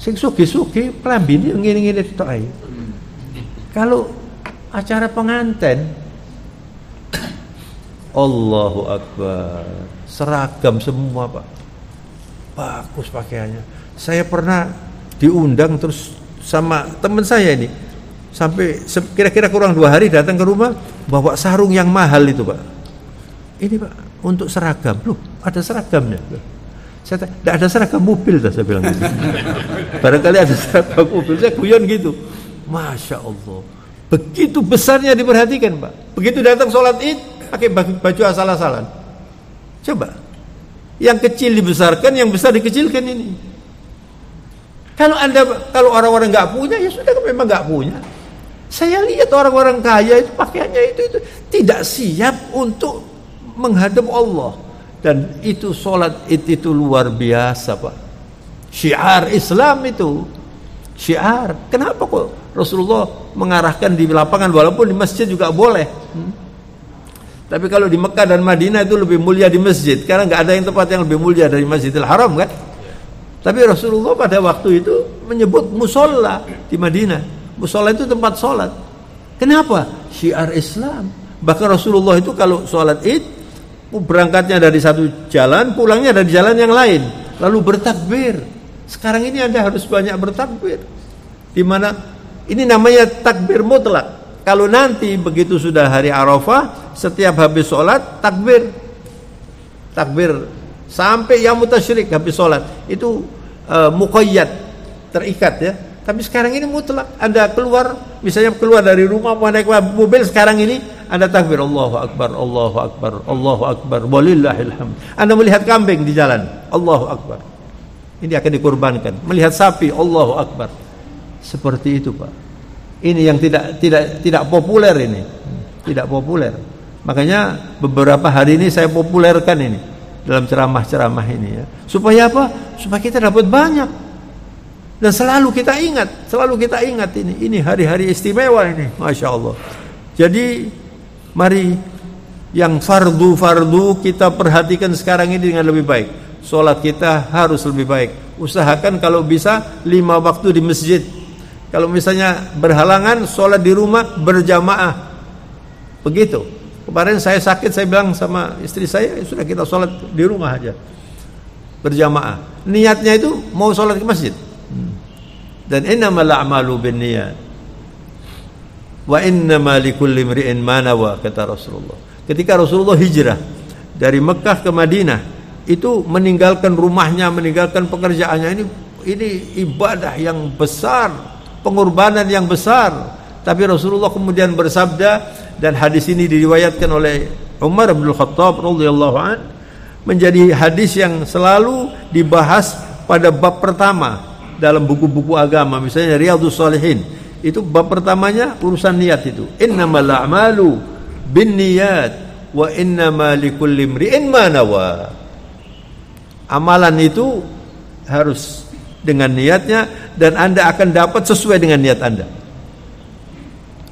Speaker 1: Sing suki-suki kelambine ngene-ngene tok ae. Kalau acara pengantin, Allahu Akbar, seragam semua, Pak. Bagus pakaiannya. Saya pernah diundang terus sama teman saya ini. Sampai kira-kira kurang 2 hari datang ke rumah bawa sarung yang mahal itu, Pak. Ini, Pak, untuk seragam. Loh, ada seragamnya. Saya tidak ada seragam mobil, saya bilang gitu. Barangkali ada seragam mobil. Saya guyon gitu. Masya Allah. Begitu besarnya diperhatikan, Pak. Begitu datang sholat Id, pakai baju asal-asalan. Coba. Yang kecil dibesarkan, yang besar dikecilkan ini. Kalau orang-orang nggak punya, ya sudah, memang nggak punya. Saya lihat orang-orang kaya itu pakaiannya itu tidak siap untuk menghadap Allah. Dan itu sholat itu luar biasa, Pak. Syiar Islam itu. Syiar. Kenapa kok Rasulullah mengarahkan di lapangan, walaupun di masjid juga boleh. Tapi kalau di Mekah dan Madinah itu lebih mulia di masjid, karena nggak ada yang tempat yang lebih mulia dari Masjidil Haram, kan? Tapi Rasulullah pada waktu itu menyebut musola di Madinah. Musola itu tempat sholat. Kenapa? Syiar Islam. Bahkan Rasulullah itu kalau sholat Id, berangkatnya dari satu jalan, pulangnya dari jalan yang lain, lalu bertakbir. Sekarang ini Anda harus banyak bertakbir. Di mana ini namanya takbir mutlak. Kalau nanti begitu sudah hari Arafah, setiap habis sholat takbir sampai yaumut tasyrik habis sholat itu muqayyad, terikat ya. Tapi sekarang ini mutlak. Anda keluar, misalnya keluar dari rumah mau naik mobil, sekarang ini Anda takbir Allahu Akbar, Allahu Akbar, Allahu Akbar, walillahil hamd. Anda melihat kambing di jalan, Allahu Akbar. Ini akan dikurbankan. Melihat sapi, Allahu Akbar. Seperti itu, Pak. Ini yang tidak populer ini. Tidak populer. Makanya beberapa hari ini saya populerkan ini dalam ceramah-ceramah ini ya. Supaya apa? Supaya kita dapat banyak. Dan selalu kita ingat ini. Ini hari-hari istimewa ini, Masya Allah. Jadi mari yang fardu kita perhatikan sekarang ini dengan lebih baik. Sholat kita harus lebih baik. Usahakan kalau bisa 5 waktu di masjid. Kalau misalnya berhalangan, sholat di rumah berjamaah. Begitu. Kemarin saya sakit, saya bilang sama istri saya, sudah kita sholat di rumah aja, berjamaah. Niatnya itu mau sholat ke masjid. Dan innamal a'malu binniyat wa innamal likulli imri'in ma nawa, kata Rasulullah. Ketika Rasulullah hijrah dari Mekah ke Madinah, itu meninggalkan rumahnya, meninggalkan pekerjaannya, ini ibadah yang besar, pengorbanan yang besar. Tapi Rasulullah kemudian bersabda, dan hadis ini diriwayatkan oleh Umar bin Khattab radhiyallahu an, menjadi hadis yang selalu dibahas pada bab pertama dalam buku-buku agama, misalnya Riyadhus Shalihin. Itu bab pertamanya urusan niat itu. Innamal a'malu binniyat wa innama likulli imri'in ma nawa. Amalan itu harus dengan niatnya, dan Anda akan dapat sesuai dengan niat Anda.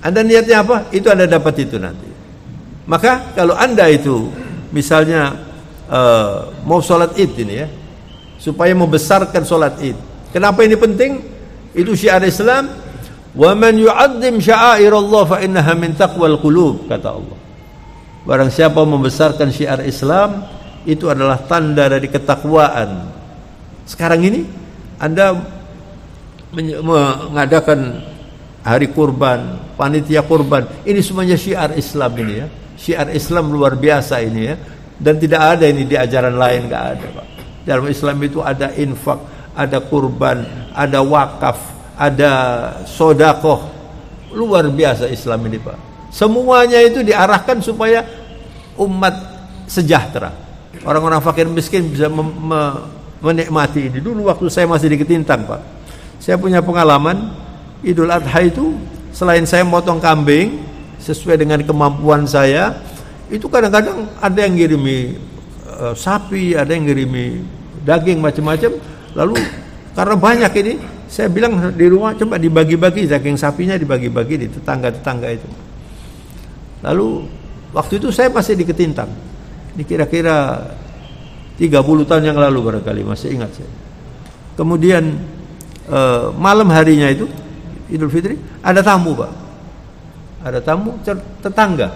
Speaker 1: Anda niatnya apa? Itu Anda dapat itu nanti. Maka kalau Anda itu misalnya mau sholat id ini ya, supaya membesarkan sholat id. Kenapa ini penting? Itu syiar Islam. Wa man yu'azzim sya'airallah fa innaha min taqwal qulub, kata Allah. Barang siapa membesarkan syiar Islam, itu adalah tanda dari ketakwaan. Sekarang ini Anda mengadakan hari kurban, panitia kurban, ini semuanya syiar Islam ini ya. Syiar Islam luar biasa ini ya. Dan tidak ada ini di ajaran lain, enggak ada, Pak. Dalam Islam itu ada infak, ada kurban, ada wakaf, ada sodakoh. Luar biasa Islam ini, Pak. Semuanya itu diarahkan supaya umat sejahtera. Orang-orang fakir miskin bisa menikmati ini. Dulu waktu saya masih di Ketintang, Pak, saya punya pengalaman Idul Adha itu, selain saya motong kambing sesuai dengan kemampuan saya, itu kadang-kadang ada yang ngirimi sapi, ada yang ngirimi daging macam-macam. Lalu karena banyak ini, saya bilang di rumah coba dibagi-bagi, daging sapinya dibagi-bagi di tetangga-tetangga itu. Lalu waktu itu saya masih di Ketintang. Ini kira-kira 30 tahun yang lalu barangkali, masih ingat saya. Kemudian malam harinya itu Idul Fitri, ada tamu, Pak. Ada tamu tetangga.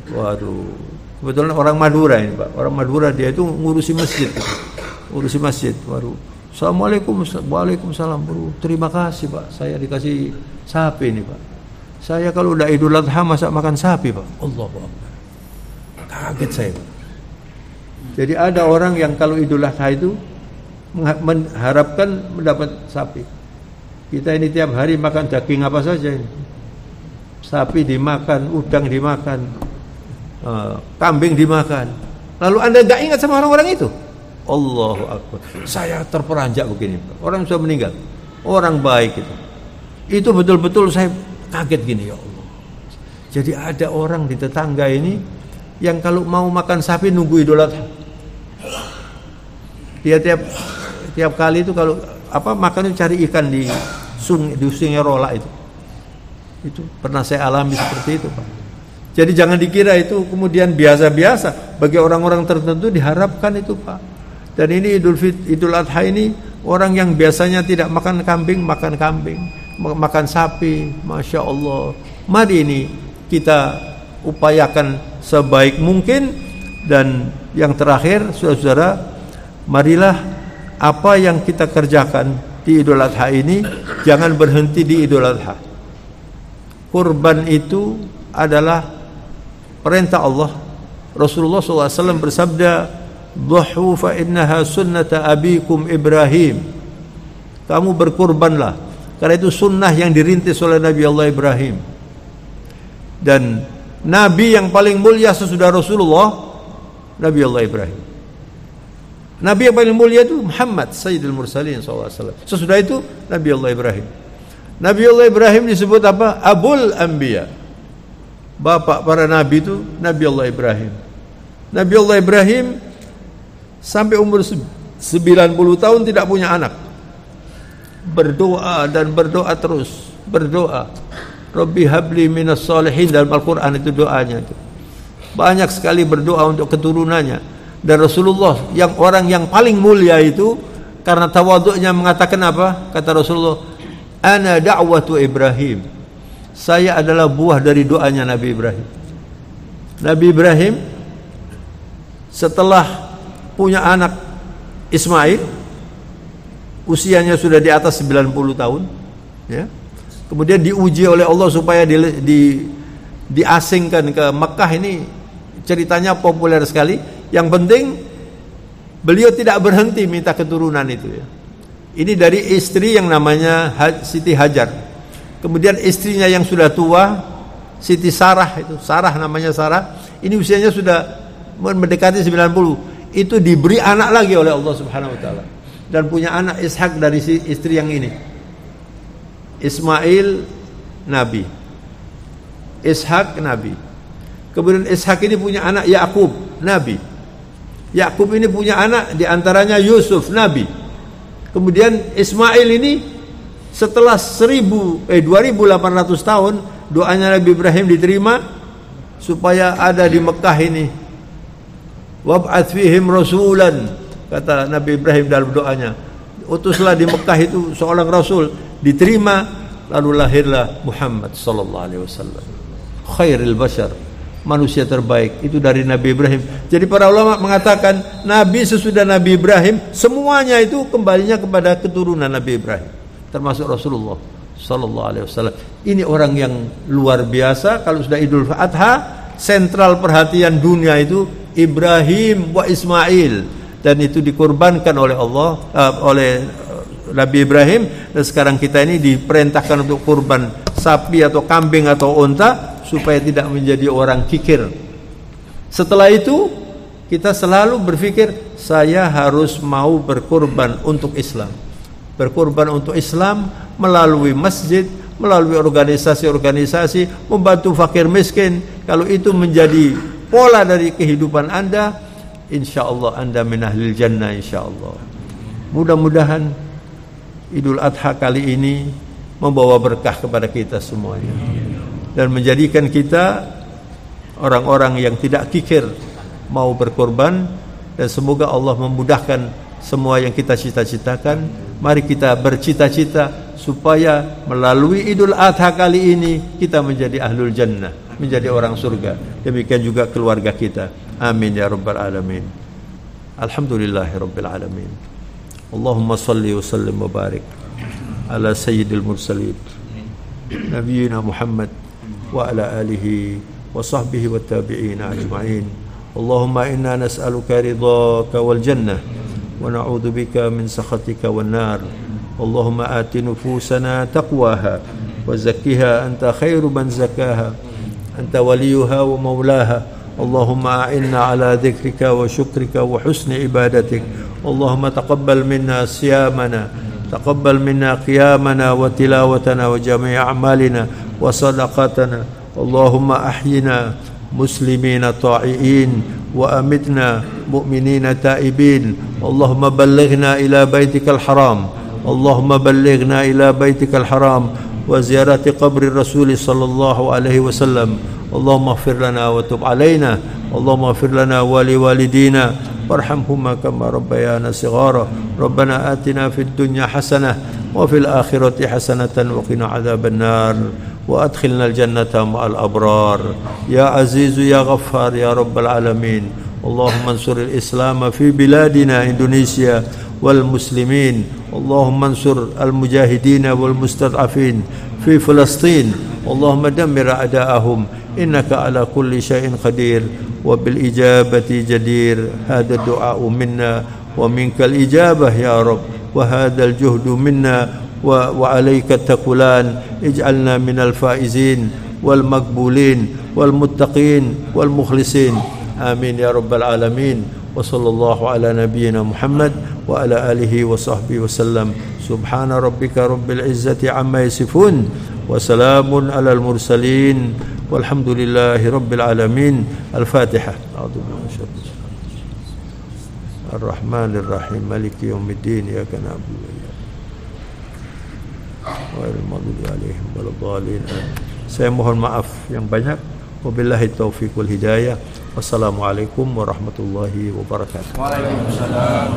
Speaker 1: Waduh, kebetulan orang Madura ini, Pak. Orang Madura, dia itu ngurusi masjid. Waduh. Assalamualaikum. Waalaikumsalam. Terima kasih, Pak. Saya dikasih sapi ini, Pak. Saya kalau udah Idul Adha masak makan sapi, Pak. Allahu Akbar. Kaget saya, Pak. Jadi ada orang yang kalau Idul Adha itu mengharapkan mendapat sapi. Kita ini tiap hari makan daging apa saja ini. Sapi dimakan, udang dimakan, kambing dimakan. Lalu Anda enggak ingat sama orang-orang itu? Allahu Akbar. Saya terperanjak begini, Pak. Orang sudah meninggal, orang baik itu. Itu betul-betul saya kaget gini, ya Allah. Jadi ada orang di tetangga ini yang kalau mau makan sapi nunggu Idul Adha. Dia tiap kali itu kalau makan itu cari ikan di Sungai Rola itu. Itu pernah saya alami seperti itu, Pak. Jadi jangan dikira itu kemudian biasa-biasa. Bagi orang-orang tertentu diharapkan itu, Pak. Dan ini Idul Adha ini, orang yang biasanya tidak makan kambing, makan kambing, makan sapi, Masya Allah. Mari ini kita upayakan sebaik mungkin. Dan yang terakhir, saudara-saudara, marilah apa yang kita kerjakan di Idul Adha ini jangan berhenti di Idul Adha. Kurban itu adalah perintah Allah. Rasulullah SAW bersabda, "Dhuhu fa innaha sunnata abikum Ibrahim." Kamu berkurbanlah, karena itu sunnah yang dirintis oleh Nabi Allah Ibrahim. Dan Nabi yang paling mulia sesudah Rasulullah, Nabi Allah Ibrahim. Nabi yang paling mulia itu Muhammad Sayyidul Mursalin SAW. Sesudah itu Nabi Allah Ibrahim. Nabi Allah Ibrahim disebut apa? Abul Anbiya. Bapak para nabi itu Nabi Allah Ibrahim. Nabi Allah Ibrahim sampai umur 90 tahun tidak punya anak. Berdoa dan berdoa terus, berdoa. Rabbi habli minas salihin, dalam Al-Quran itu doanya itu. Banyak sekali berdoa untuk keturunannya. Dan Rasulullah yang orang yang paling mulia itu karena tawaduknya mengatakan apa? Kata Rasulullah, "Ana da'watu Ibrahim." Saya adalah buah dari doanya Nabi Ibrahim. Nabi Ibrahim setelah punya anak Ismail, usianya sudah di atas 90 tahun, ya. Kemudian diuji oleh Allah supaya diasingkan ke Mekah. Ini ceritanya populer sekali. Yang penting beliau tidak berhenti minta keturunan itu ya. Ini dari istri yang namanya Siti Hajar. Kemudian istrinya yang sudah tua, Siti Sarah itu, Sarah namanya Sarah. Ini usianya sudah mendekati 90. Itu diberi anak lagi oleh Allah Subhanahu wa taala. Dan punya anak Ishak dari si istri yang ini. Ismail Nabi. Ishak Nabi. Kemudian Ishak ini punya anak Yakub Nabi. Yakub ini punya anak diantaranya Yusuf Nabi. Kemudian Ismail ini setelah 2800 tahun doanya Nabi Ibrahim diterima supaya ada di Mekah ini. Wab'ats fihim rasulan, kata Nabi Ibrahim dalam doanya. Utuslah di Mekah itu seorang rasul, diterima, lalu lahirlah Muhammad sallallahu alaihi wasallam. Khairul bashar, manusia terbaik itu dari Nabi Ibrahim. Jadi para ulama mengatakan Nabi sesudah Nabi Ibrahim semuanya itu kembalinya kepada keturunan Nabi Ibrahim, termasuk Rasulullah sallallahu alaihi wasallam. Ini orang yang luar biasa. Kalau sudah Idul Adha, sentral perhatian dunia itu Ibrahim wa Ismail, dan itu dikorbankan oleh Allah oleh Nabi Ibrahim. Dan sekarang kita ini diperintahkan untuk kurban sapi atau kambing atau unta supaya tidak menjadi orang kikir. Setelah itu kita selalu berpikir saya harus mau berkorban untuk Islam. Berkorban untuk Islam melalui masjid, melalui organisasi-organisasi, membantu fakir miskin. Kalau itu menjadi pola dari kehidupan Anda, insyaallah Anda min ahlil jannah insyaallah. Mudah-mudahan Idul Adha kali ini membawa berkah kepada kita semuanya dan menjadikan kita orang-orang yang tidak kikir mau berkorban, dan semoga Allah memudahkan semua yang kita cita-citakan. Mari kita bercita-cita supaya melalui Idul Adha kali ini kita menjadi ahlul jannah, menjadi orang surga. Demikian juga keluarga kita. Amin ya rabbal alamin. Alhamdulillahi rabbil alamin. Allahumma salli wa sallim wa barik ala sayyidil mursalin nabiyina Muhammad wa ala alihi wa sahbihi wa tabi'in ajma'in. Allahumma inna nas'aluka ridhaka wal jannah wa na'udzu bika min sakhatika wan nar. Allahumma ati nufusana taqwaha wa zakkiha anta khairu man zakkaha anta waliyuha wa maulaha. Allahumma a'inna ala dhikrika wa syukrika wa husni ibadatik. Allahumma taqabbal minna siyamana, taqabbal minna qiyamana wa tilawatana wa jami' a'malina wa sadaqatana. Allahumma ahyina muslimina ta'iin wa amitna mu'minina ta'ibin. Allahumma ballighna ila baitikal haram. Allahumma ballighna ila baitikal haram wa ziyarati qabri Rasul sallallahu alaihi wasallam. Allahumma ighfir lana wa tub alaina. Allahumma ighfir lana wa liwalidina warhamhuma kama rabbayana shighara. Rabbana atina fid dunya hasanah wa fil akhirati hasanatan wa qina adzaban nar wa adkhilna al jannata ma'al abrar ya azizu ya ghaffar ya rabbal alamin. Allahumma ansur al islam fi biladina Indonesia wal muslimin. Allahumma ansur al mujahidin wal mustad'afin fi Palestin. Allahumma dammir a'da'ahum innaka ala kulli syai'in qadir wa bil ijabati jadir. Hadha du'a'u minna wa minkal ijabah ya Rabb, wa hadha al juhdu minna wa alayka taqulan. Ij'alna minal faizin wal maqbulin wal muttaqin wal mukhlisin. Amin ya rabbal alamin. Wa sallallahu ala nabiyyina Muhammad wa ala alihi wa sahbihi wa sallam. Subhana rabbika rabbil izzati amma yasifun wa salamun alal mursalin walhamdulillahi rabbil alamin. Al-Fatihah. A'udzu billahi minasyaitonir rajim. Ar-Rahmanir Rahim. Maliki yaumiddin. Iyyaka na'budu wa iyyaka nasta'in. Ghairil maghdubi 'alaihim waladdallin. Saya mohon maaf yang banyak. Wabillahi taufiq wal hidayah. Wassalamualaikum warahmatullahi wabarakatuh.
Speaker 2: Waalaikumsalam.